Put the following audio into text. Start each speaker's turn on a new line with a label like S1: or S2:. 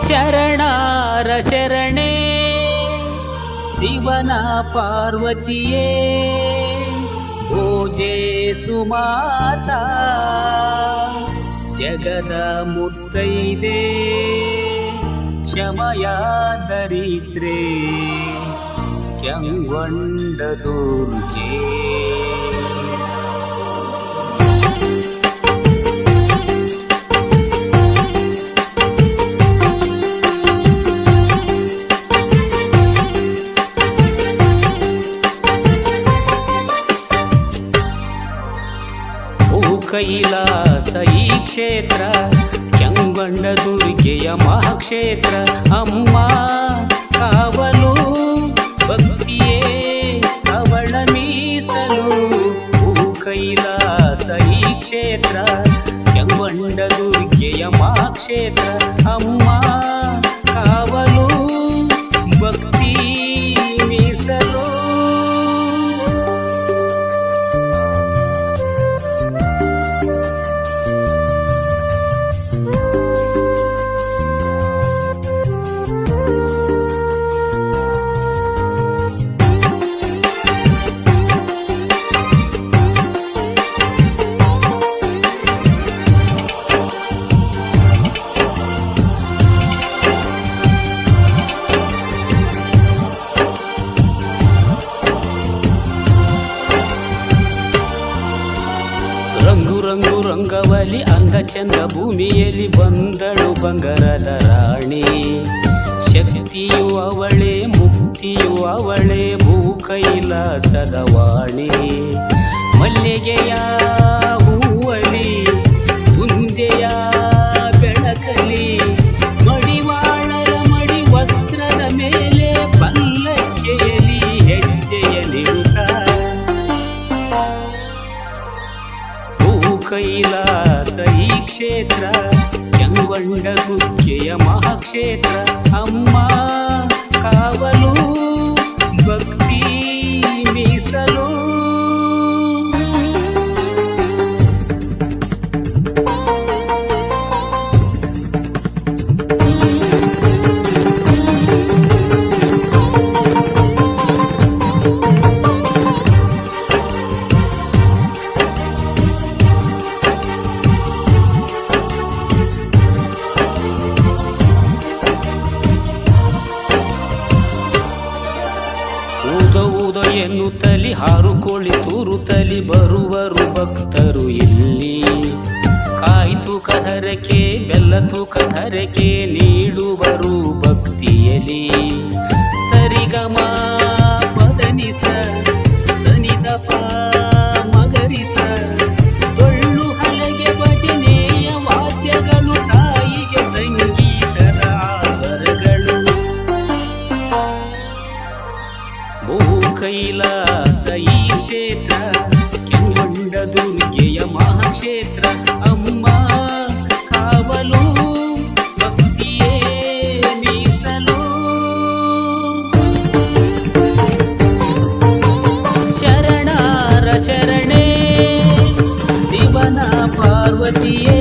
S1: ಶರಣಾರ ಶರಣೆ ಶಿವನ ಪಾರ್ವತಿಯೇ ಭೋಜೆ ಸುಮಾತಾ ಜಗದ ಮುತ್ತೈದೆ ಕ್ಷಮಯ ದರಿದ್ರೇ ಕ್ಯಂಗೊಂಡ ದುರ್ಗೆ ಕೈಲಾಸ ಈ ಕ್ಷೇತ್ರ ಕ್ಯಂಗೊಂಡ ದುರ್ಗೆಯ ಮಹಾಕ್ಷೇತ್ರ ಅಮ್ಮ ಕಾವಲು ಭಕ್ತಿಯೇ ಅವಳ ಮೀಸಲು ಕೈಲಾಸ ಈ ಕ್ಷೇತ್ರ ಕ್ಯಂಗೊಂಡ ದುರ್ಗೆಯ ಮಹಾಕ್ಷೇತ್ರ ಅಮ್ಮ ಕಾವಲು ಭಕ್ತಿ ಮೀಸಲು ರಂಗು ರಂಗು ರಂಗವಲಿ ಅಂದ ಚಂದ ಭೂಮಿಯಲ್ಲಿ ಬಂದಳು ಬಂಗಾರದ ರಾಣಿ ಶಕ್ತಿಯು ಅವಳೇ ಮುಕ್ತಿಯು ಅವಳೇ ಭೂ ಕೈಲಾಸದ ವಾಣಿ ಮಲ್ಲಿಗೆಯ ಹೂವಲಿ ಕುಂದೆಯ ಬೆಳಕಲಿ ಮಡಿವಾಳರ ಮಡಿ ವಸ್ತ್ರದ ಮೇಲೆ ಪಲ್ಲಕ್ಕೆಯಲ್ಲಿ ಹೆಜ್ಜೆಯ ನಿಡುತ್ತಾ ಕೈಲಾಸ ಈ ಕ್ಷೇತ್ರ ಕ್ಯಂಗೊಂಡ ದುರ್ಗೆಯ ಮಹಾಕ್ಷೇತ್ರ ಅಮ್ಮ ಕಾವಲು ಭಕ್ತಿ ಮೀಸಲು ಊದ ಎನ್ನುತ್ತಲಿ ಹಾರುಕೊಳ್ಳಿ ತೂರುತ್ತಲಿ ಬರುವರು ಭಕ್ತರು ಇಲ್ಲಿ ಕಾಯಿ ತೂಕದ ಹರಕೆ ಬೆಲ್ಲ ತೂಕದ ಹರಕೆ ನೀಡುವರು ಭಕ್ತಿಯಲಿ ಸರಿಗಮ ಪದನಿಸ ಸನಿದಪ ಮಗರಿಸ ಟೊಳ್ಳು ಹಲಗೆ ಭಜನೆಯ ವಾದ್ಯಗಳು ತಾಯಿಗೆ ಸಂಗೀತದ ಸ್ವರಗಳು ಭೂ ಕೈಲಾಸ ಈ ಕ್ಷೇತ್ರ ಕ್ಯಂಗೊಂಡ ದುರ್ಗೆಯ ಮಹಾಕ್ಷೇತ್ರ ಅಮ್ಮ ಕಾವಲು ಭಕ್ತಿಯೇ ಮೀಸಲು ಶರಣಾರ ಶರಣೆ ಶಿವನ ಪಾರ್ವತಿಯೇ